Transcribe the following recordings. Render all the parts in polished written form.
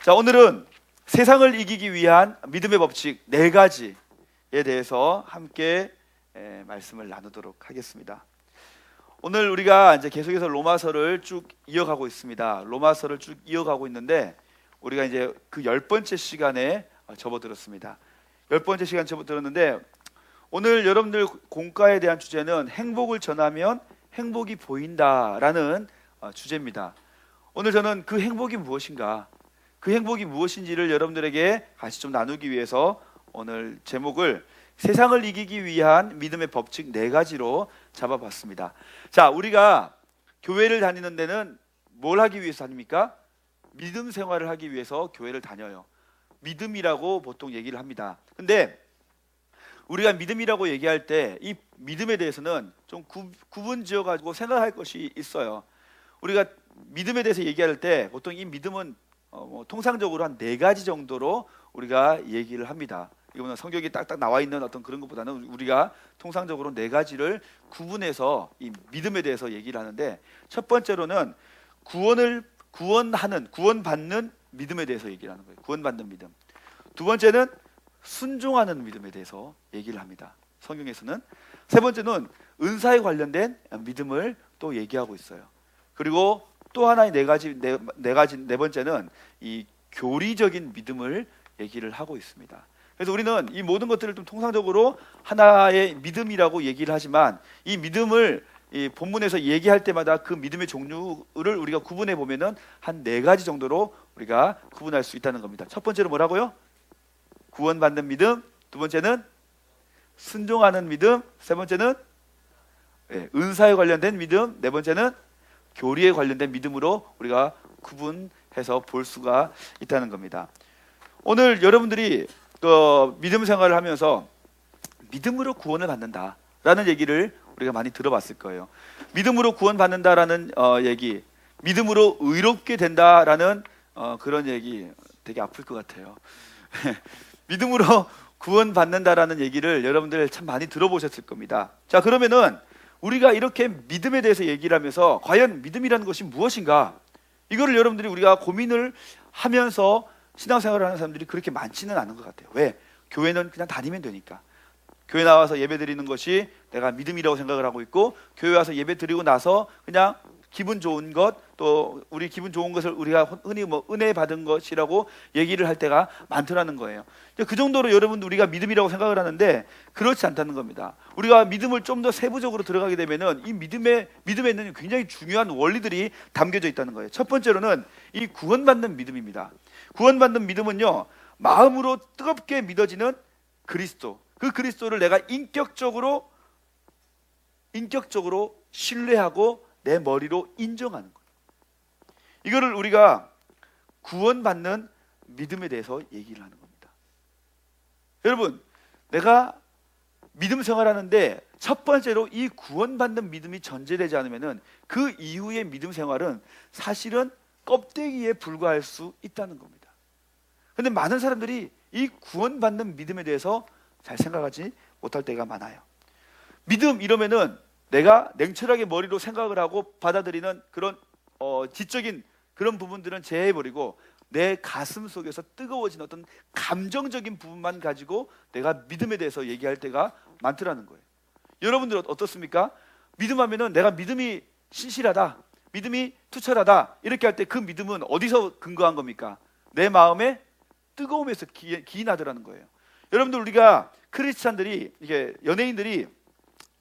자, 오늘은 세상을 이기기 위한 믿음의 법칙 4가지에 대해서 함께 말씀을 나누도록 하겠습니다. 오늘 우리가 이제 계속해서 로마서를 쭉 이어가고 있습니다. 로마서를 쭉 이어가고 있는데 우리가 이제 그 10번째 시간에 접어들었습니다. 10번째 시간 접어들었는데 오늘 여러분들 공과에 대한 주제는 행복을 전하면 행복이 보인다라는 주제입니다. 오늘 저는 그 행복이 무엇인가, 그 행복이 무엇인지를 여러분들에게 같이 좀 나누기 위해서 오늘 제목을 세상을 이기기 위한 믿음의 법칙 4가지로 잡아봤습니다. 자, 우리가 교회를 다니는 데는 뭘 하기 위해서 다닙니까? 믿음 생활을 하기 위해서 교회를 다녀요. 믿음이라고 보통 얘기를 합니다. 근데 우리가 믿음이라고 얘기할 때 이 믿음에 대해서는 좀 구분 지어 가지고 생각할 것이 있어요. 우리가 믿음에 대해서 얘기할 때 보통 이 믿음은 통상적으로 한 4가지 정도로 우리가 얘기를 합니다. 이거는 성경에 딱딱 나와 있는 어떤 그런 것보다는 우리가 통상적으로 4가지를 구분해서 이 믿음에 대해서 얘기를 하는데, 첫 번째로는 구원받는 믿음에 대해서 얘기를 하는 거예요. 구원받는 믿음. 두 번째는 순종하는 믿음에 대해서 얘기를 합니다. 성경에서는. 세 번째는 은사에 관련된 믿음을 또 얘기하고 있어요. 그리고 또 하나의 네 번째는 이 교리적인 믿음을 얘기를 하고 있습니다. 그래서 우리는 이 모든 것들을 좀 통상적으로 하나의 믿음이라고 얘기를 하지만 이 믿음을 이 본문에서 얘기할 때마다 그 믿음의 종류를 우리가 구분해 보면은 한 4가지 정도로 우리가 구분할 수 있다는 겁니다. 첫 번째로 뭐라고요? 구원받는 믿음. 두 번째는 순종하는 믿음. 세 번째는 은사에 관련된 믿음. 네 번째는 교리에 관련된 믿음으로 우리가 구분해서 볼 수가 있다는 겁니다. 오늘 여러분들이 믿음 생활을 하면서 믿음으로 구원을 받는다라는 얘기를 우리가 많이 들어봤을 거예요. 믿음으로 구원받는다라는 얘기, 믿음으로 의롭게 된다라는 그런 얘기 되게 아플 것 같아요. 믿음으로 구원받는다라는 얘기를 여러분들 참 많이 들어보셨을 겁니다. 자, 그러면은 우리가 이렇게 믿음에 대해서 얘기를 하면서 과연 믿음이라는 것이 무엇인가, 이거를 여러분들이 우리가 고민을 하면서 신앙생활을 하는 사람들이 그렇게 많지는 않은 것 같아요. 왜? 교회는 그냥 다니면 되니까. 교회 나와서 예배 드리는 것이 내가 믿음이라고 생각을 하고 있고, 교회 와서 예배 드리고 나서 그냥 기분 좋은 것, 또 우리 기분 좋은 것을 우리가 흔히 은혜 받은 것이라고 얘기를 할 때가 많더라는 거예요. 그 정도로 여러분 우리가 믿음이라고 생각을 하는데 그렇지 않다는 겁니다. 우리가 믿음을 좀 더 세부적으로 들어가게 되면은 이 믿음에 있는 굉장히 중요한 원리들이 담겨져 있다는 거예요. 첫 번째로는 이 구원받는 믿음입니다. 구원받는 믿음은요, 마음으로 뜨겁게 믿어지는 그리스도, 그 그리스도를 내가 인격적으로 신뢰하고 내 머리로 인정하는 거예요. 이거를 우리가 구원받는 믿음에 대해서 얘기를 하는 겁니다. 여러분, 내가 믿음 생활하는데 첫 번째로 이 구원받는 믿음이 전제되지 않으면은 그 이후의 믿음 생활은 사실은 껍데기에 불과할 수 있다는 겁니다. 근데 많은 사람들이 이 구원받는 믿음에 대해서 잘 생각하지 못할 때가 많아요. 믿음 이러면은 내가 냉철하게 머리로 생각을 하고 받아들이는 그런 지적인 그런 부분들은 제해버리고 내 가슴 속에서 뜨거워진 어떤 감정적인 부분만 가지고 내가 믿음에 대해서 얘기할 때가 많더라는 거예요. 여러분들은 어떻습니까? 믿음하면은 내가 믿음이 신실하다, 믿음이 투철하다 이렇게 할 때 그 믿음은 어디서 근거한 겁니까? 내 마음의 뜨거움에서 기인하더라는 거예요. 여러분들, 우리가 크리스찬들이, 이게 연예인들이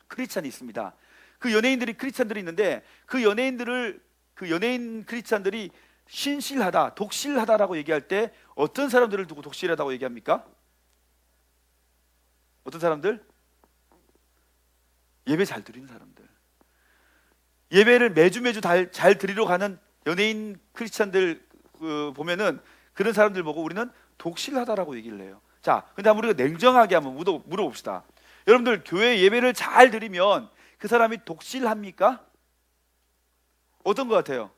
크리스찬이 있습니다. 그 연예인들이 크리스찬들이 있는데 그 연예인 크리스찬들이 신실하다, 독실하다라고 얘기할 때 어떤 사람들을 두고 독실하다고 얘기합니까? 어떤 사람들? 예배 잘 드리는 사람들. 예배를 매주 잘 드리러 가는 연예인 크리스찬들 보면은 그런 사람들 보고 우리는 독실하다라고 얘기를 해요. 자, 근데 한번 우리가 냉정하게 한번 물어봅시다. 여러분들, 교회 예배를 잘 드리면 그 사람이 독실합니까? 어떤 것 같아요?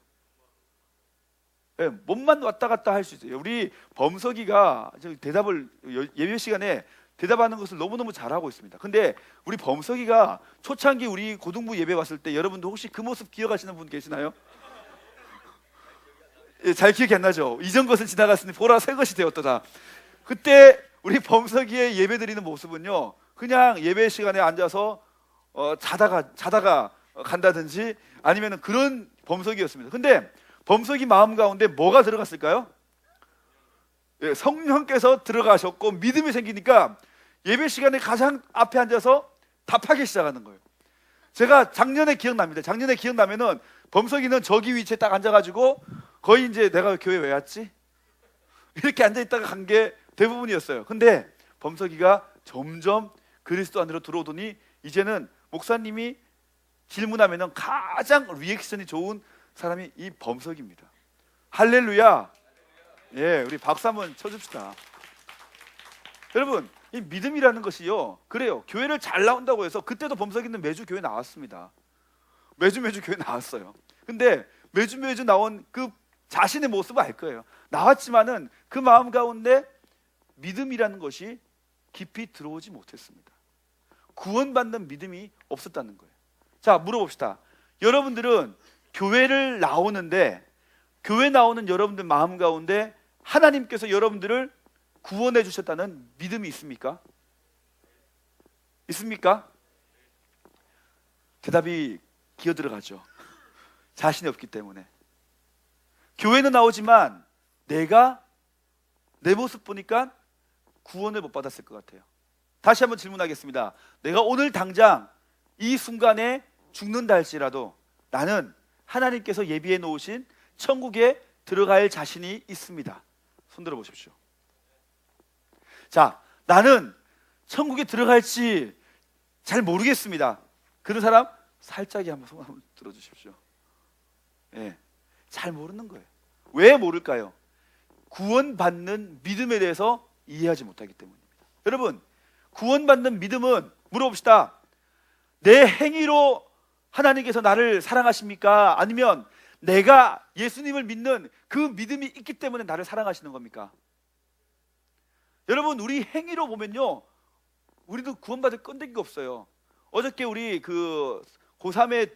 네, 몸만 왔다 갔다 할 수 있어요. 우리 범석이가 대답을 예배 시간에 대답하는 것을 너무너무 잘하고 있습니다. 근데 우리 범석이가 초창기 우리 고등부 예배 왔을 때 여러분도 혹시 그 모습 기억하시는 분 계시나요? 잘 기억이 안 나죠? 이전 것은 지나갔으니 보라 새 것이 되었도다. 그때 우리 범석이의 예배 드리는 모습은요, 그냥 예배 시간에 앉아서 자다가 간다든지 아니면 그런 범석이었습니다. 근데 범석이 마음 가운데 뭐가 들어갔을까요? 예, 성령께서 들어가셨고 믿음이 생기니까 예배 시간에 가장 앞에 앉아서 답하기 시작하는 거예요. 제가 작년에 기억납니다. 작년에 기억나면은 범석이는 저기 위치에 딱 앉아가지고 거의 이제 내가 교회 왜 왔지? 이렇게 앉아있다가 간 게 대부분이었어요. 근데 범석이가 점점 그리스도 안으로 들어오더니 이제는 목사님이 질문하면은 가장 리액션이 좋은 사람이 이 범석입니다. 할렐루야. 예, 우리 박수 한번 쳐줍시다. 여러분, 이 믿음이라는 것이요, 그래요. 교회를 잘 나온다고 해서 그때도 범석이는 매주 교회 나왔습니다. 매주 교회 나왔어요. 근데 매주 나온 그 자신의 모습을 알 거예요. 나왔지만은 그 마음 가운데 믿음이라는 것이 깊이 들어오지 못했습니다. 구원받는 믿음이 없었다는 거예요. 자, 물어봅시다. 여러분들은 교회를 나오는데, 교회 나오는 여러분들 마음 가운데 하나님께서 여러분들을 구원해 주셨다는 믿음이 있습니까? 있습니까? 대답이 기어 들어가죠. 자신이 없기 때문에. 교회는 나오지만 내가 내 모습 보니까 구원을 못 받았을 것 같아요. 다시 한번 질문하겠습니다. 내가 오늘 당장 이 순간에 죽는다 할지라도 나는 하나님께서 예비해 놓으신 천국에 들어갈 자신이 있습니다. 손들어 보십시오. 자, 나는 천국에 들어갈지 잘 모르겠습니다. 그런 사람 살짝이 한번 손 한번 들어주십시오. 예, 잘 모르는 거예요. 왜 모를까요? 구원받는 믿음에 대해서 이해하지 못하기 때문입니다. 여러분, 구원받는 믿음은 물어봅시다. 내 행위로 하나님께서 나를 사랑하십니까? 아니면 내가 예수님을 믿는 그 믿음이 있기 때문에 나를 사랑하시는 겁니까? 여러분, 우리 행위로 보면요, 우리도 구원받을 끈데기가 없어요. 어저께 우리 그 고3의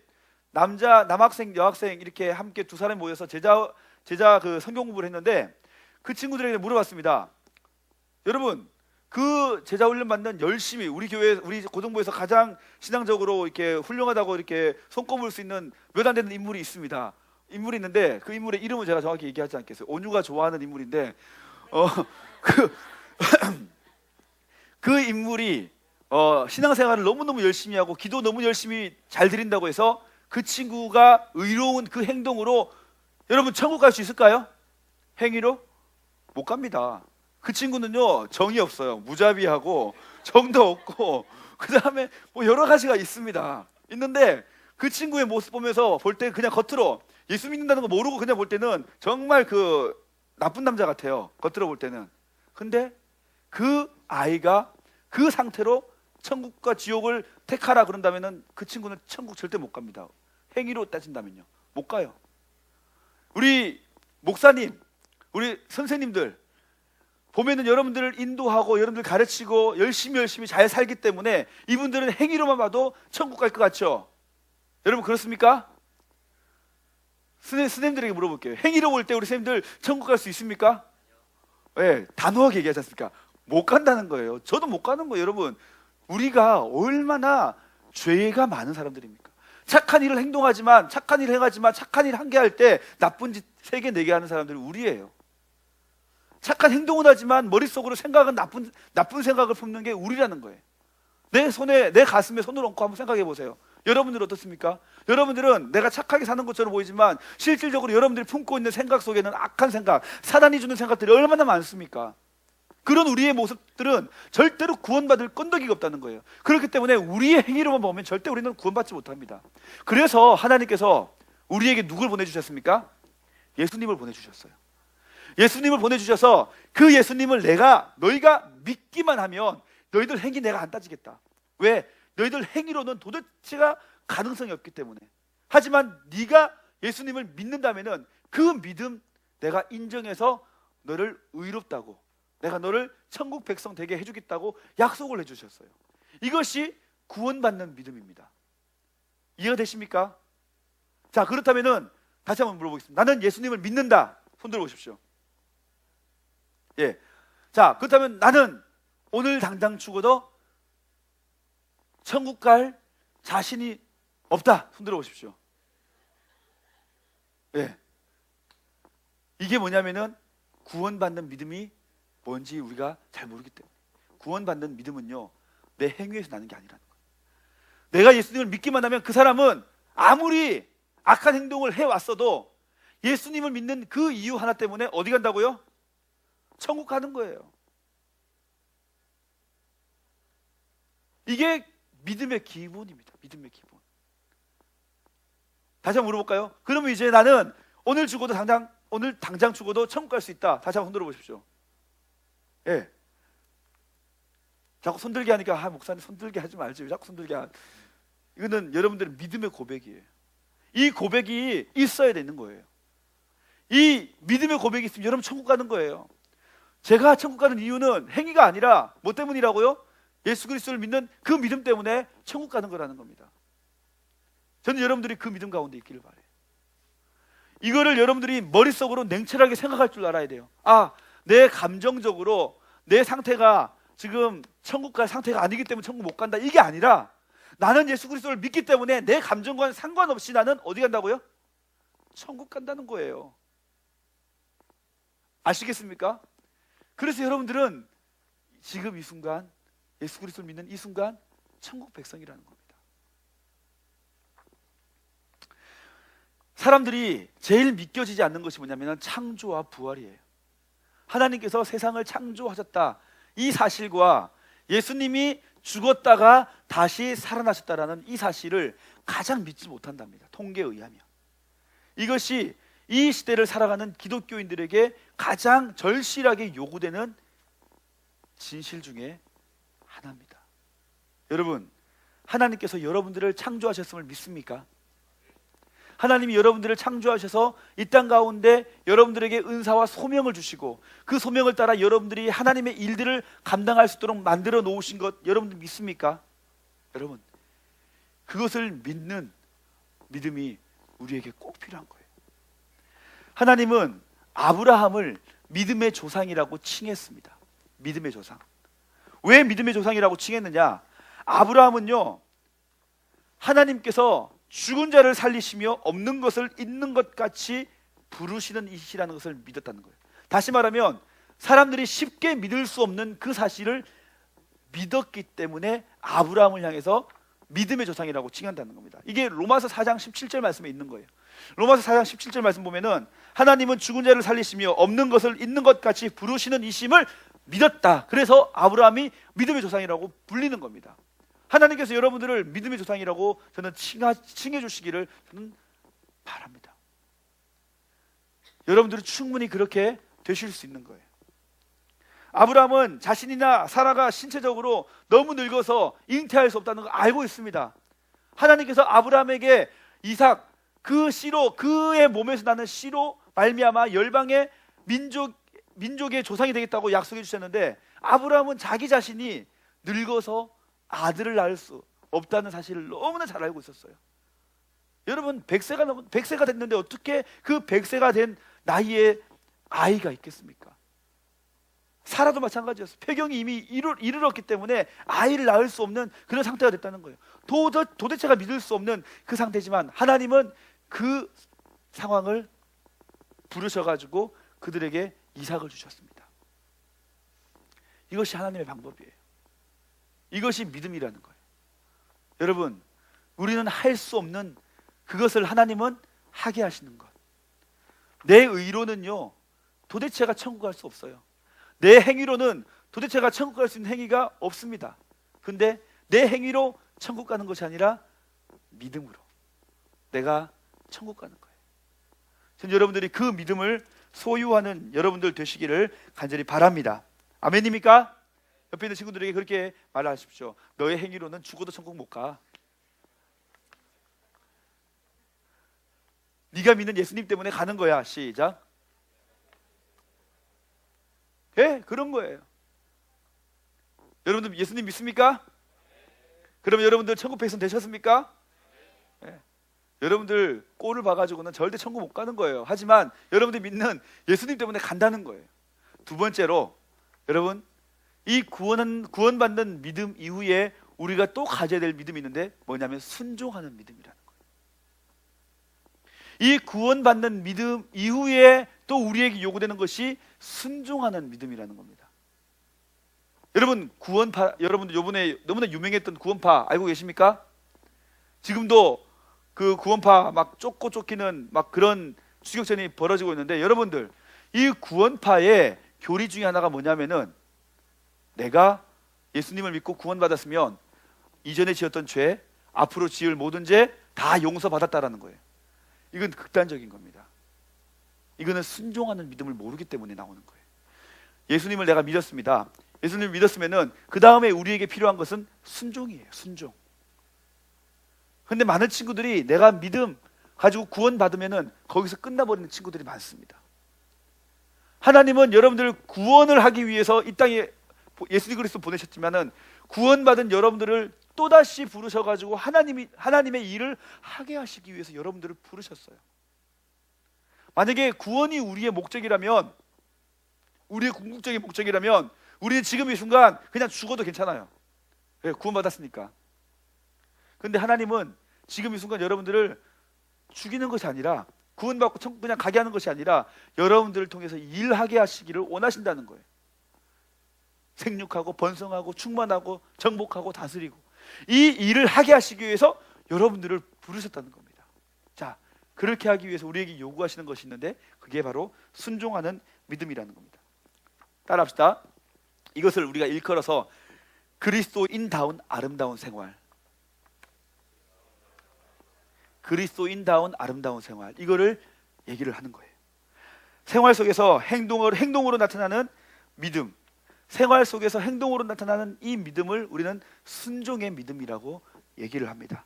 남학생, 여학생 이렇게 함께 두 사람이 모여서 제자 그 성경 공부를 했는데 그 친구들에게 물어봤습니다. 여러분, 그 제자 훈련 받는 열심히 우리 교회, 우리 고등부에서 가장 신앙적으로 이렇게 훌륭하다고 이렇게 손꼽을 수 있는 몇 안 되는 인물이 있습니다. 인물이 있는데 그 인물의 이름은 제가 정확히 얘기하지 않겠어요. 온유가 좋아하는 인물인데 그 인물이 신앙생활을 너무너무 열심히 하고 기도 너무 열심히 잘 드린다고 해서 그 친구가 의로운 그 행동으로 여러분 천국 갈 수 있을까요? 행위로? 못 갑니다. 그 친구는요, 정이 없어요. 무자비하고 정도 없고 그 다음에 뭐 여러 가지가 있습니다. 있는데 그 친구의 모습 보면서 볼 때 그냥 겉으로 예수 믿는다는 거 모르고 그냥 볼 때는 정말 그 나쁜 남자 같아요. 겉으로 볼 때는. 근데 그 아이가 그 상태로 천국과 지옥을 택하라 그런다면은 그 친구는 천국 절대 못 갑니다. 행위로 따진다면요, 못 가요. 우리 목사님, 우리 선생님들 보면은 여러분들을 인도하고 여러분들 가르치고 열심히 잘 살기 때문에 이분들은 행위로만 봐도 천국 갈 것 같죠? 여러분 그렇습니까? 선생님들에게 물어볼게요. 행위로 볼 때 우리 선생님들 천국 갈 수 있습니까? 네, 단호하게 얘기하지 않습니까? 못 간다는 거예요. 저도 못 가는 거예요. 여러분, 우리가 얼마나 죄가 많은 사람들입니까? 착한 일을 행동하지만 착한 일을 행하지만 착한 일 한 개 할 때 나쁜 짓 3개 4개 하는 사람들이 우리예요. 착한 행동은 하지만 머릿속으로 생각은 나쁜 생각을 품는 게 우리라는 거예요. 내 가슴에 손을 얹고 한번 생각해 보세요. 여러분들은 어떻습니까? 여러분들은 내가 착하게 사는 것처럼 보이지만 실질적으로 여러분들이 품고 있는 생각 속에는 악한 생각, 사단이 주는 생각들이 얼마나 많습니까? 그런 우리의 모습들은 절대로 구원받을 끈덕이가 없다는 거예요. 그렇기 때문에 우리의 행위로만 보면 절대 우리는 구원받지 못합니다. 그래서 하나님께서 우리에게 누굴 보내주셨습니까? 예수님을 보내주셨어요. 예수님을 보내주셔서 그 예수님을 너희가 믿기만 하면 너희들 행위 내가 안 따지겠다. 왜? 너희들 행위로는 도대체가 가능성이 없기 때문에. 하지만 네가 예수님을 믿는다면은 그 믿음 내가 인정해서 너를 의롭다고, 내가 너를 천국 백성 되게 해주겠다고 약속을 해주셨어요. 이것이 구원받는 믿음입니다. 이해가 되십니까? 자, 그렇다면은 다시 한번 물어보겠습니다. 나는 예수님을 믿는다. 손 들어보십시오. 예. 자, 그렇다면 나는 오늘 당장 죽어도 천국 갈 자신이 없다. 손 들어보십시오. 예. 이게 뭐냐면은 구원받는 믿음이 뭔지 우리가 잘 모르기 때문에. 구원받는 믿음은요, 내 행위에서 나는 게 아니라는 거예요. 내가 예수님을 믿기만 하면 그 사람은 아무리 악한 행동을 해왔어도 예수님을 믿는 그 이유 하나 때문에 어디 간다고요? 천국 가는 거예요. 이게 믿음의 기본입니다. 믿음의 기본. 다시 한번 물어볼까요? 그러면 이제 나는 오늘 당장 죽어도 천국 갈 수 있다. 다시 한번 손 들어보십시오. 예. 자꾸 손들게 하니까 목사님 손들게 하지 말지. 왜 자꾸 손들게 이거는 여러분들의 믿음의 고백이에요. 이 고백이 있어야 되는 거예요. 이 믿음의 고백이 있으면 여러분 천국 가는 거예요. 제가 천국 가는 이유는 행위가 아니라 뭐 때문이라고요? 예수 그리스도를 믿는 그 믿음 때문에 천국 가는 거라는 겁니다. 저는 여러분들이 그 믿음 가운데 있기를 바라요. 이거를 여러분들이 머릿속으로 냉철하게 생각할 줄 알아야 돼요. 내 감정적으로 내 상태가 지금 천국 갈 상태가 아니기 때문에 천국 못 간다, 이게 아니라 나는 예수 그리스도를 믿기 때문에 내 감정과는 상관없이 나는 어디 간다고요? 천국 간다는 거예요. 아시겠습니까? 그래서 여러분들은 지금 이 순간 예수 그리스도를 믿는 이 순간 천국 백성이라는 겁니다. 사람들이 제일 믿겨지지 않는 것이 뭐냐면 창조와 부활이에요. 하나님께서 세상을 창조하셨다, 이 사실과 예수님이 죽었다가 다시 살아나셨다라는 이 사실을 가장 믿지 못한답니다. 통계에 의하면. 이것이 이 시대를 살아가는 기독교인들에게 가장 절실하게 요구되는 진실 중에 하나입니다. 여러분, 하나님께서 여러분들을 창조하셨음을 믿습니까? 하나님이 여러분들을 창조하셔서 이 땅 가운데 여러분들에게 은사와 소명을 주시고 그 소명을 따라 여러분들이 하나님의 일들을 감당할 수 있도록 만들어 놓으신 것 여러분들 믿습니까? 여러분, 그것을 믿는 믿음이 우리에게 꼭 필요한 거예요. 하나님은 아브라함을 믿음의 조상이라고 칭했습니다. 믿음의 조상. 왜 믿음의 조상이라고 칭했느냐? 아브라함은요, 하나님께서 죽은 자를 살리시며 없는 것을 있는 것 같이 부르시는 이시라는 것을 믿었다는 거예요. 다시 말하면 사람들이 쉽게 믿을 수 없는 그 사실을 믿었기 때문에 아브라함을 향해서 믿음의 조상이라고 칭한다는 겁니다. 이게 로마서 4장 17절 말씀에 있는 거예요. 로마서 4장 17절 말씀 보면은 하나님은 죽은 자를 살리시며 없는 것을 있는 것 같이 부르시는 이심을 믿었다. 그래서 아브라함이 믿음의 조상이라고 불리는 겁니다. 하나님께서 여러분들을 믿음의 조상이라고 저는 칭해 주시기를 저는 바랍니다. 여러분들은 충분히 그렇게 되실 수 있는 거예요. 아브라함은 자신이나 사라가 신체적으로 너무 늙어서 잉태할 수 없다는 걸 알고 있습니다. 하나님께서 아브라함에게 이삭, 그 씨로, 그의 몸에서 나는 씨로 말미암아 열방의 민족의 조상이 되겠다고 약속해 주셨는데, 아브라함은 자기 자신이 늙어서 아들을 낳을 수 없다는 사실을 너무나 잘 알고 있었어요. 여러분, 100세가 됐는데 어떻게 그 100세가 된 나이에 아이가 있겠습니까? 사라도 마찬가지였어요. 폐경이 이미 이르렀기 때문에 아이를 낳을 수 없는 그런 상태가 됐다는 거예요. 도대체가 믿을 수 없는 그 상태지만 하나님은 그 상황을 부르셔가지고 그들에게 이삭을 주셨습니다. 이것이 하나님의 방법이에요. 이것이 믿음이라는 거예요. 여러분, 우리는 할 수 없는 그것을 하나님은 하게 하시는 것. 내 의로는요, 도대체가 천국 갈 수 없어요. 내 행위로는 도대체가 천국 갈 수 있는 행위가 없습니다. 근데 내 행위로 천국 가는 것이 아니라 믿음으로 내가 천국 가는 거예요. 저는 여러분들이 그 믿음을 소유하는 여러분들 되시기를 간절히 바랍니다. 아멘입니까? 옆에 있는 친구들에게 그렇게 말하십시오. 너의 행위로는 죽어도 천국 못 가. 네가 믿는 예수님 때문에 가는 거야. 시작. 예, 그런 거예요. 여러분들 예수님 믿습니까? 그럼 여러분들 천국 백성 되셨습니까? 예. 여러분들 꼴을 봐가지고는 절대 천국 못 가는 거예요. 하지만 여러분들이 믿는 예수님 때문에 간다는 거예요. 두 번째로 여러분, 이 구원받는 믿음 이후에 우리가 또 가져야 될 믿음이 있는데 뭐냐면 순종하는 믿음이라는 거예요. 이 구원받는 믿음 이후에 또 우리에게 요구되는 것이 순종하는 믿음이라는 겁니다. 여러분, 여러분들 요번에 너무나 유명했던 구원파 알고 계십니까? 지금도 그 구원파 막 쫓고 쫓기는 막 그런 추격전이 벌어지고 있는데, 여러분들 이 구원파의 교리 중에 하나가 뭐냐면은 내가 예수님을 믿고 구원받았으면 이전에 지었던 죄, 앞으로 지을 모든 죄 다 용서받았다라는 거예요. 이건 극단적인 겁니다. 이거는 순종하는 믿음을 모르기 때문에 나오는 거예요. 예수님을 내가 믿었습니다. 예수님을 믿었으면은 그 다음에 우리에게 필요한 것은 순종이에요. 순종. 근데 많은 친구들이 내가 믿음 가지고 구원받으면은 거기서 끝나버리는 친구들이 많습니다. 하나님은 여러분들을 구원을 하기 위해서 이 땅에 예수 그리스도 보내셨지만은 구원받은 여러분들을 또다시 부르셔가지고 하나님의 일을 하게 하시기 위해서 여러분들을 부르셨어요. 만약에 구원이 우리의 목적이라면, 우리의 궁극적인 목적이라면 우리는 지금 이 순간 그냥 죽어도 괜찮아요. 왜? 구원받았으니까. 근데 하나님은 지금 이 순간 여러분들을 죽이는 것이 아니라, 구원받고 천국 그냥 가게 하는 것이 아니라 여러분들을 통해서 일하게 하시기를 원하신다는 거예요. 생육하고 번성하고 충만하고 정복하고 다스리고, 이 일을 하게 하시기 위해서 여러분들을 부르셨다는 겁니다. 자, 그렇게 하기 위해서 우리에게 요구하시는 것이 있는데 그게 바로 순종하는 믿음이라는 겁니다. 따라합시다. 이것을 우리가 일컬어서 그리스도인다운 아름다운 생활, 그리스도인다운 아름다운 생활, 이거를 얘기를 하는 거예요. 생활 속에서 행동으로 나타나는 믿음, 생활 속에서 행동으로 나타나는 이 믿음을 우리는 순종의 믿음이라고 얘기를 합니다.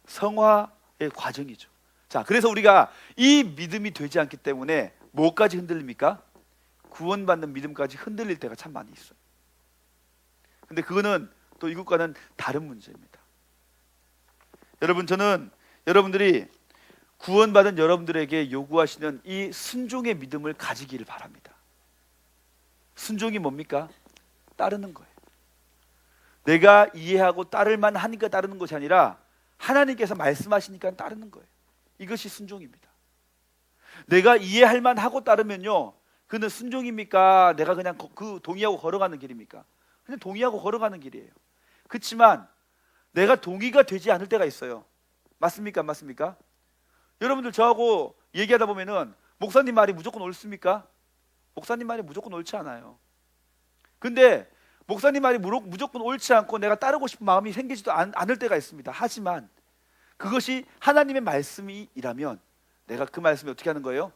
성화의 과정이죠. 자, 그래서 우리가 이 믿음이 되지 않기 때문에 뭐까지 흔들립니까? 구원받는 믿음까지 흔들릴 때가 참 많이 있어요. 근데 그거는 또 이것과는 다른 문제입니다. 여러분, 저는 여러분들이 구원받은 여러분들에게 요구하시는 이 순종의 믿음을 가지기를 바랍니다. 순종이 뭡니까? 따르는 거예요. 내가 이해하고 따를만 하니까 따르는 것이 아니라 하나님께서 말씀하시니까 따르는 거예요. 이것이 순종입니다. 내가 이해할 만하고 따르면요, 그는 순종입니까? 내가 그냥 그 동의하고 걸어가는 길입니까? 그냥 동의하고 걸어가는 길이에요. 그렇지만 내가 동의가 되지 않을 때가 있어요. 맞습니까? 안 맞습니까? 여러분들 저하고 얘기하다 보면은 목사님 말이 무조건 옳습니까? 목사님 말이 무조건 옳지 않아요. 근데 목사님 말이 무조건 옳지 않고 내가 따르고 싶은 마음이 생기지도 않을 때가 있습니다. 하지만 그것이 하나님의 말씀이라면 내가 그 말씀에 어떻게 하는 거예요?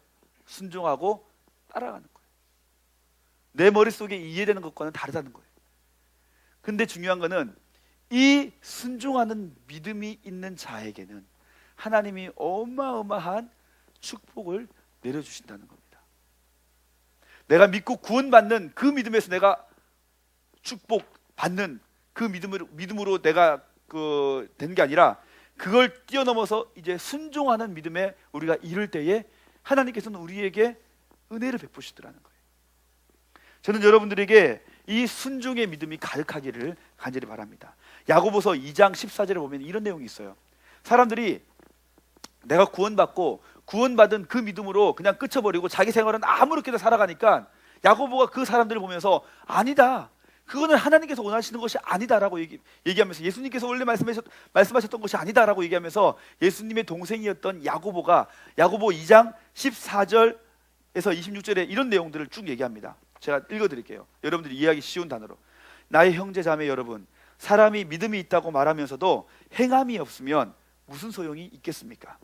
순종하고 따라가는 거예요. 내 머릿속에 이해되는 것과는 다르다는 거예요. 근데 중요한 거는 이 순종하는 믿음이 있는 자에게는 하나님이 어마어마한 축복을 내려주신다는 겁니다. 내가 믿고 구원받는 그 믿음에서 내가 축복받는 그 믿음으로 내가 된 게 아니라 그걸 뛰어넘어서 이제 순종하는 믿음에 우리가 이를 때에 하나님께서는 우리에게 은혜를 베푸시더라는 거예요. 저는 여러분들에게 이 순종의 믿음이 가득하기를 간절히 바랍니다. 야고보서 2장 14절에 보면 이런 내용이 있어요. 사람들이 내가 구원받은 그 믿음으로 그냥 끝쳐버리고 자기 생활은 아무렇게나 살아가니까 야고보가 그 사람들을 보면서 아니다, 그거는 하나님께서 원하시는 것이 아니다라고 얘기하면서, 예수님께서 원래 말씀하셨던 것이 아니다라고 얘기하면서 예수님의 동생이었던 야고보가 야고보 2장 14절에서 26절에 이런 내용들을 쭉 얘기합니다. 제가 읽어드릴게요. 여러분들이 이해하기 쉬운 단어로. 나의 형제 자매 여러분, 사람이 믿음이 있다고 말하면서도 행함이 없으면 무슨 소용이 있겠습니까?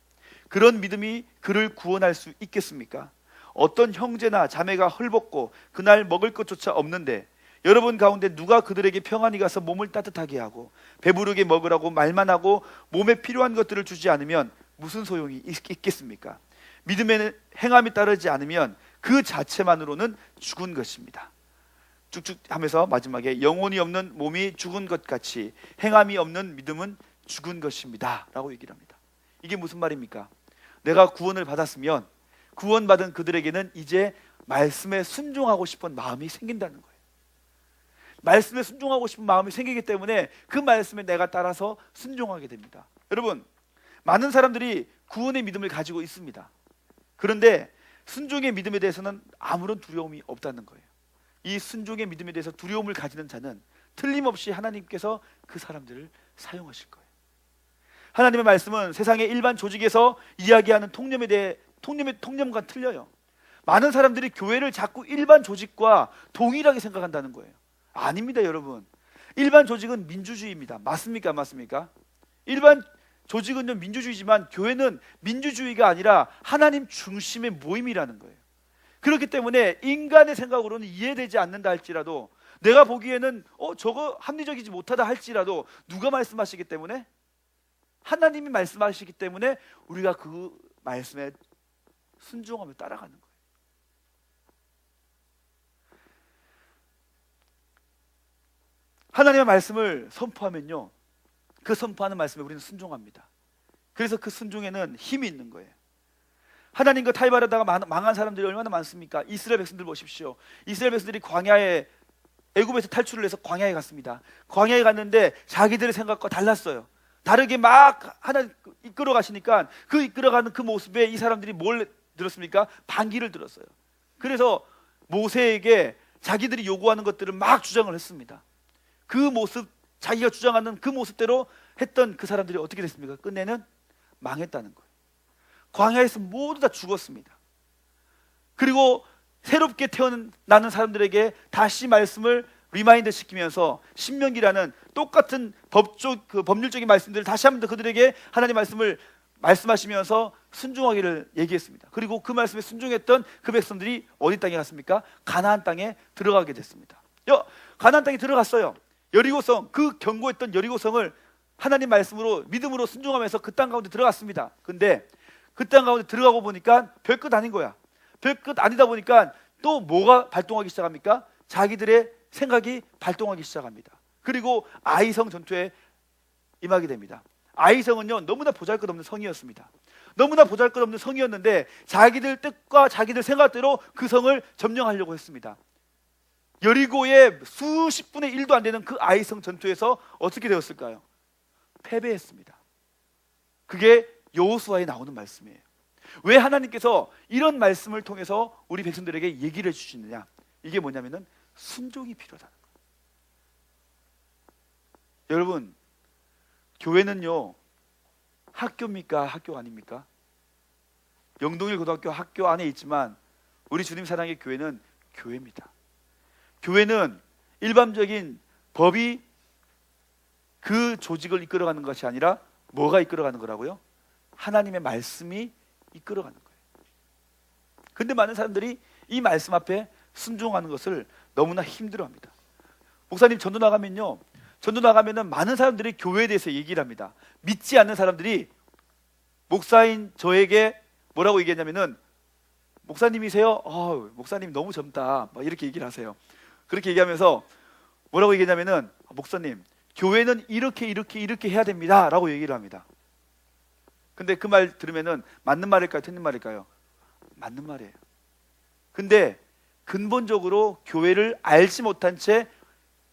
그런 믿음이 그를 구원할 수 있겠습니까? 어떤 형제나 자매가 헐벗고 그날 먹을 것조차 없는데 여러분 가운데 누가 그들에게 평안히 가서 몸을 따뜻하게 하고 배부르게 먹으라고 말만 하고 몸에 필요한 것들을 주지 않으면 무슨 소용이 있겠습니까? 믿음에는 행함이 따르지 않으면 그 자체만으로는 죽은 것입니다. 쭉쭉 하면서 마지막에 영혼이 없는 몸이 죽은 것 같이 행함이 없는 믿음은 죽은 것입니다 라고 얘기를 합니다. 이게 무슨 말입니까? 내가 구원을 받았으면 구원받은 그들에게는 이제 말씀에 순종하고 싶은 마음이 생긴다는 거예요. 말씀에 순종하고 싶은 마음이 생기기 때문에 그 말씀에 내가 따라서 순종하게 됩니다. 여러분, 많은 사람들이 구원의 믿음을 가지고 있습니다. 그런데 순종의 믿음에 대해서는 아무런 두려움이 없다는 거예요. 이 순종의 믿음에 대해서 두려움을 가지는 자는 틀림없이 하나님께서 그 사람들을 사용하실 거예요. 하나님의 말씀은 세상의 일반 조직에서 이야기하는 통념과 틀려요. 많은 사람들이 교회를 자꾸 일반 조직과 동일하게 생각한다는 거예요. 아닙니다, 여러분. 일반 조직은 민주주의입니다. 맞습니까? 맞습니까? 일반 조직은요 민주주의지만 교회는 민주주의가 아니라 하나님 중심의 모임이라는 거예요. 그렇기 때문에 인간의 생각으로는 이해되지 않는다 할지라도, 내가 보기에는 저거 합리적이지 못하다 할지라도, 누가 말씀하시기 때문에? 하나님이 말씀하시기 때문에 우리가 그 말씀에 순종하며 따라가는 거예요. 하나님의 말씀을 선포하면요, 그 선포하는 말씀에 우리는 순종합니다. 그래서 그 순종에는 힘이 있는 거예요. 하나님과 타협하려다가 망한 사람들이 얼마나 많습니까? 이스라엘 백성들 보십시오. 이스라엘 백성들이 광야에, 애굽에서 탈출을 해서 광야에 갔습니다. 광야에 갔는데 자기들의 생각과 달랐어요. 다르게 막 하나님 이끌어 가시니까 그 이끌어가는 그 모습에 이 사람들이 뭘 들었습니까? 반기를 들었어요. 그래서 모세에게 자기들이 요구하는 것들을 막 주장을 했습니다. 그 모습, 자기가 주장하는 그 모습대로 했던 그 사람들이 어떻게 됐습니까? 끝내는 망했다는 거예요. 광야에서 모두 다 죽었습니다. 그리고 새롭게 태어나는 사람들에게 다시 말씀을 리마인드 시키면서 신명기라는 똑같은 법률적인 말씀들을 다시 한번 더 그들에게 하나님 말씀을 말씀하시면서 순종하기를 얘기했습니다. 그리고 그 말씀에 순종했던 그 백성들이 어디 땅에 갔습니까? 가나안 땅에 들어가게 됐습니다. 가나안 땅에 들어갔어요. 여리고성, 그 견고했던 여리고성을 하나님 말씀으로 믿음으로 순종하면서 그 땅 가운데 들어갔습니다. 근데 그 땅 가운데 들어가고 보니까 별것 아닌 거야. 별것 아니다 보니까 또 뭐가 발동하기 시작합니까? 자기들의 생각이 발동하기 시작합니다. 그리고 아이성 전투에 임하게 됩니다. 아이성은요 너무나 보잘것없는 성이었습니다. 너무나 보잘것없는 성이었는데 자기들 뜻과 자기들 생각대로 그 성을 점령하려고 했습니다. 여리고의 수십 분의 1도 안 되는 그 아이성 전투에서 어떻게 되었을까요? 패배했습니다. 그게 여호수아에 나오는 말씀이에요. 왜 하나님께서 이런 말씀을 통해서 우리 백성들에게 얘기를 해주시느냐? 이게 뭐냐면은 순종이 필요하다는 거예요. 여러분, 교회는요 학교입니까? 학교 아닙니까? 영동일 고등학교 학교 안에 있지만 우리 주님 사랑의 교회는 교회입니다. 교회는 일반적인 법이 그 조직을 이끌어가는 것이 아니라 뭐가 이끌어가는 거라고요? 하나님의 말씀이 이끌어가는 거예요. 근데 많은 사람들이 이 말씀 앞에 순종하는 것을 너무나 힘들어합니다. 목사님 전도 나가면요, 전도 나가면은 많은 사람들이 교회에 대해서 얘기를 합니다. 믿지 않는 사람들이 목사인 저에게 뭐라고 얘기했냐면은, 목사님이세요? 목사님 너무 젊다, 막 이렇게 얘기를 하세요. 그렇게 얘기하면서 뭐라고 얘기했냐면은, 목사님 교회는 이렇게 해야 됩니다 라고 얘기를 합니다. 근데 그 말 들으면은 맞는 말일까요? 틀린 말일까요? 맞는 말이에요. 근데 근본적으로 교회를 알지 못한 채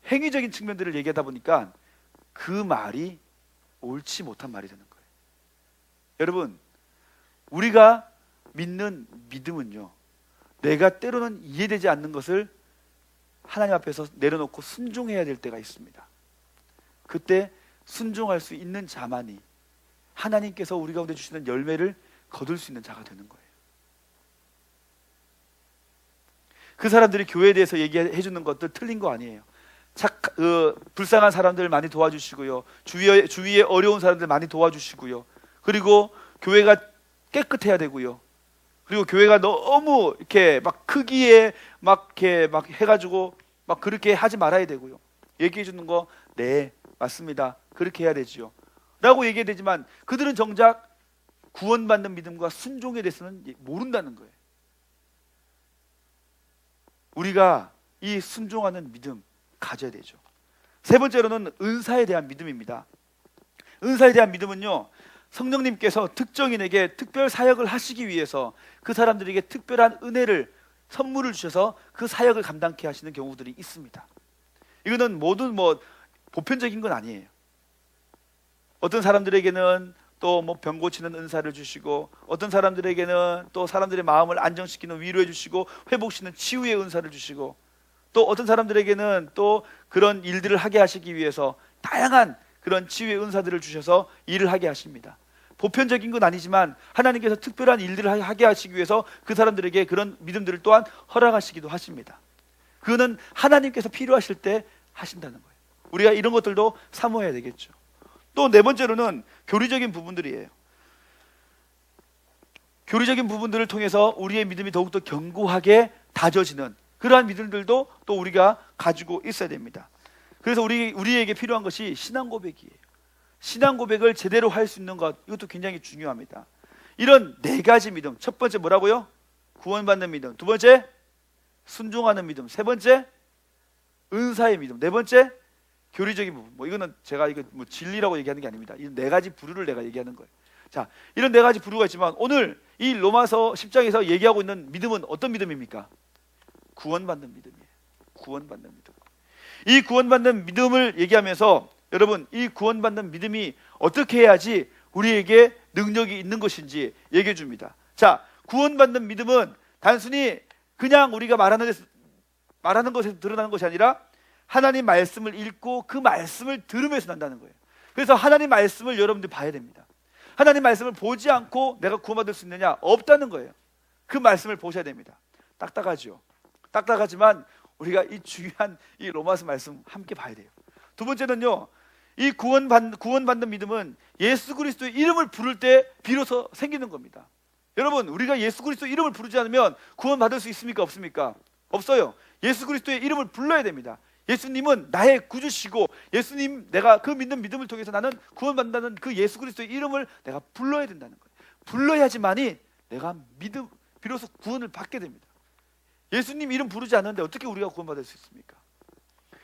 행위적인 측면들을 얘기하다 보니까 그 말이 옳지 못한 말이 되는 거예요. 여러분, 우리가 믿는 믿음은요, 내가 때로는 이해되지 않는 것을 하나님 앞에서 내려놓고 순종해야 될 때가 있습니다. 그때 순종할 수 있는 자만이 하나님께서 우리 가운데 주시는 열매를 거둘 수 있는 자가 되는 거예요. 그 사람들이 교회에 대해서 얘기해 주는 것들 틀린 거 아니에요. 불쌍한 사람들 많이 도와주시고요, 주위에 어려운 사람들 많이 도와주시고요, 그리고 교회가 깨끗해야 되고요, 그리고 교회가 너무 이렇게 막 크기에 막 이렇게 막 해가지고 막 그렇게 하지 말아야 되고요. 얘기해 주는 거 네 맞습니다, 그렇게 해야 되지요 라고 얘기해야 되지만 그들은 정작 구원받는 믿음과 순종에 대해서는 모른다는 거예요. 우리가 이 순종하는 믿음 가져야 되죠. 세 번째로는 은사에 대한 믿음입니다. 은사에 대한 믿음은요, 성령님께서 특정인에게 특별 사역을 하시기 위해서 그 사람들에게 특별한 은혜를 선물을 주셔서 그 사역을 감당케 하시는 경우들이 있습니다. 이거는 모든 보편적인 건 아니에요. 어떤 사람들에게는 또 병 고치는 은사를 주시고, 어떤 사람들에게는 또 사람들의 마음을 안정시키는 위로해 주시고 회복시키는 치유의 은사를 주시고, 또 어떤 사람들에게는 또 그런 일들을 하게 하시기 위해서 다양한 그런 치유의 은사들을 주셔서 일을 하게 하십니다. 보편적인 건 아니지만 하나님께서 특별한 일들을 하게 하시기 위해서 그 사람들에게 그런 믿음들을 또한 허락하시기도 하십니다. 그거는 하나님께서 필요하실 때 하신다는 거예요. 우리가 이런 것들도 사모해야 되겠죠. 또 네 번째로는 교리적인 부분들이에요. 교리적인 부분들을 통해서 우리의 믿음이 더욱더 견고하게 다져지는 그러한 믿음들도 또 우리가 가지고 있어야 됩니다. 그래서 우리에게 필요한 것이 신앙 고백이에요. 신앙 고백을 제대로 할 수 있는 것, 이것도 굉장히 중요합니다. 이런 네 가지 믿음, 첫 번째 뭐라고요? 구원받는 믿음. 두 번째 순종하는 믿음. 세 번째 은사의 믿음. 네 번째 교리적인 부분. 이거는 제가 진리라고 얘기하는 게 아닙니다. 이 네 가지 부류를 내가 얘기하는 거예요. 자, 이런 네 가지 부류가 있지만 오늘 이 로마서 10장에서 얘기하고 있는 믿음은 어떤 믿음입니까? 구원받는 믿음이에요. 구원받는 믿음. 이 구원받는 믿음을 얘기하면서 여러분, 이 구원받는 믿음이 어떻게 해야지 우리에게 능력이 있는 것인지 얘기해 줍니다. 자, 구원받는 믿음은 단순히 그냥 우리가 말하는 것에서 드러나는 것이 아니라 하나님 말씀을 읽고 그 말씀을 들으면서 난다는 거예요. 그래서 하나님 말씀을 여러분들이 봐야 됩니다. 하나님 말씀을 보지 않고 내가 구원받을 수 있느냐? 없다는 거예요. 그 말씀을 보셔야 됩니다. 딱딱하죠. 딱딱하지만 우리가 이 중요한 이 로마서 말씀 함께 봐야 돼요. 두 번째는요, 이 구원받는 믿음은 예수 그리스도의 이름을 부를 때 비로소 생기는 겁니다. 여러분, 우리가 예수 그리스도의 이름을 부르지 않으면 구원받을 수 있습니까? 없습니까? 없어요. 예수 그리스도의 이름을 불러야 됩니다. 예수님은 나의 구주시고, 예수님, 내가 그 믿는 믿음을 통해서 나는 구원받는다는 그 예수 그리스도의 이름을 내가 불러야 된다는 거예요. 불러야지만이 내가 비로소 구원을 받게 됩니다. 예수님 이름 부르지 않는데 어떻게 우리가 구원받을 수 있습니까?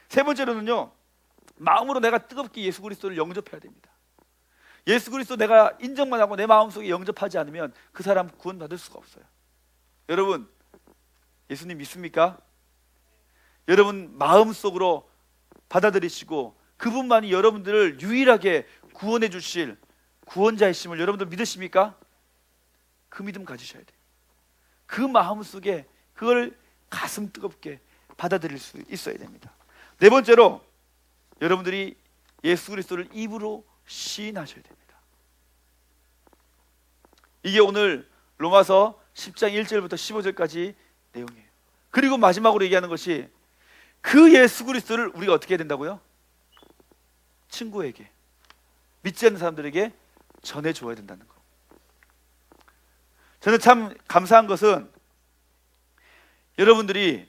세 번째로는요, 마음으로 내가 뜨겁게 예수 그리스도를 영접해야 됩니다. 예수 그리스도 내가 인정만 하고 내 마음속에 영접하지 않으면 그 사람 구원받을 수가 없어요. 여러분, 예수님 믿습니까? 여러분 마음속으로 받아들이시고 그분만이 여러분들을 유일하게 구원해 주실 구원자이심을 여러분들 믿으십니까? 그 믿음 가지셔야 돼요. 그 마음속에 그걸 가슴 뜨겁게 받아들일 수 있어야 됩니다. 네 번째로 여러분들이 예수 그리스도를 입으로 시인하셔야 됩니다. 이게 오늘 로마서 10장 1절부터 15절까지 내용이에요. 그리고 마지막으로 얘기하는 것이 그 예수 그리스도를 우리가 어떻게 해야 된다고요? 친구에게, 믿지 않는 사람들에게 전해줘야 된다는 거. 저는 참 감사한 것은 여러분들이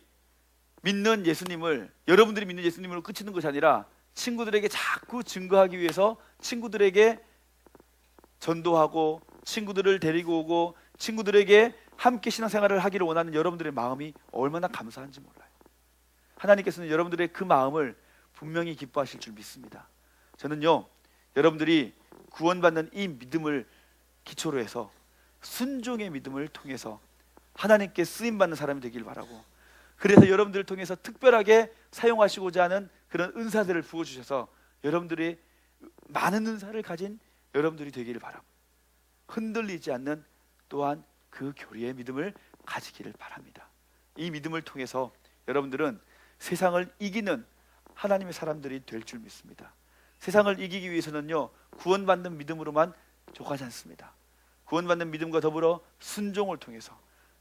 믿는 예수님으로 그치는 것이 아니라 친구들에게 자꾸 증거하기 위해서 친구들에게 전도하고 친구들을 데리고 오고 친구들에게 함께 신앙생활을 하기를 원하는 여러분들의 마음이 얼마나 감사한지 몰라요. 하나님께서는 여러분들의 그 마음을 분명히 기뻐하실 줄 믿습니다. 저는요, 여러분들이 구원받는 이 믿음을 기초로 해서 순종의 믿음을 통해서 하나님께 쓰임받는 사람이 되길 바라고, 그래서 여러분들을 통해서 특별하게 사용하시고자 하는 그런 은사들을 부어주셔서 여러분들이 많은 은사를 가진 여러분들이 되기를 바라고, 흔들리지 않는 또한 그 교리의 믿음을 가지기를 바랍니다. 이 믿음을 통해서 여러분들은 세상을 이기는 하나님의 사람들이 될 줄 믿습니다. 세상을 이기기 위해서는요, 구원받는 믿음으로만 족하지 않습니다. 구원받는 믿음과 더불어 순종을 통해서,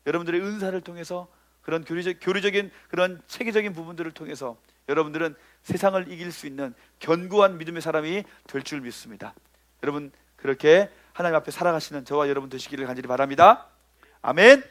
여러분들의 은사를 통해서, 그런 교리적인 그런 체계적인 부분들을 통해서 여러분들은 세상을 이길 수 있는 견고한 믿음의 사람이 될 줄 믿습니다. 여러분, 그렇게 하나님 앞에 살아가시는 저와 여러분 되시기를 간절히 바랍니다. 아멘.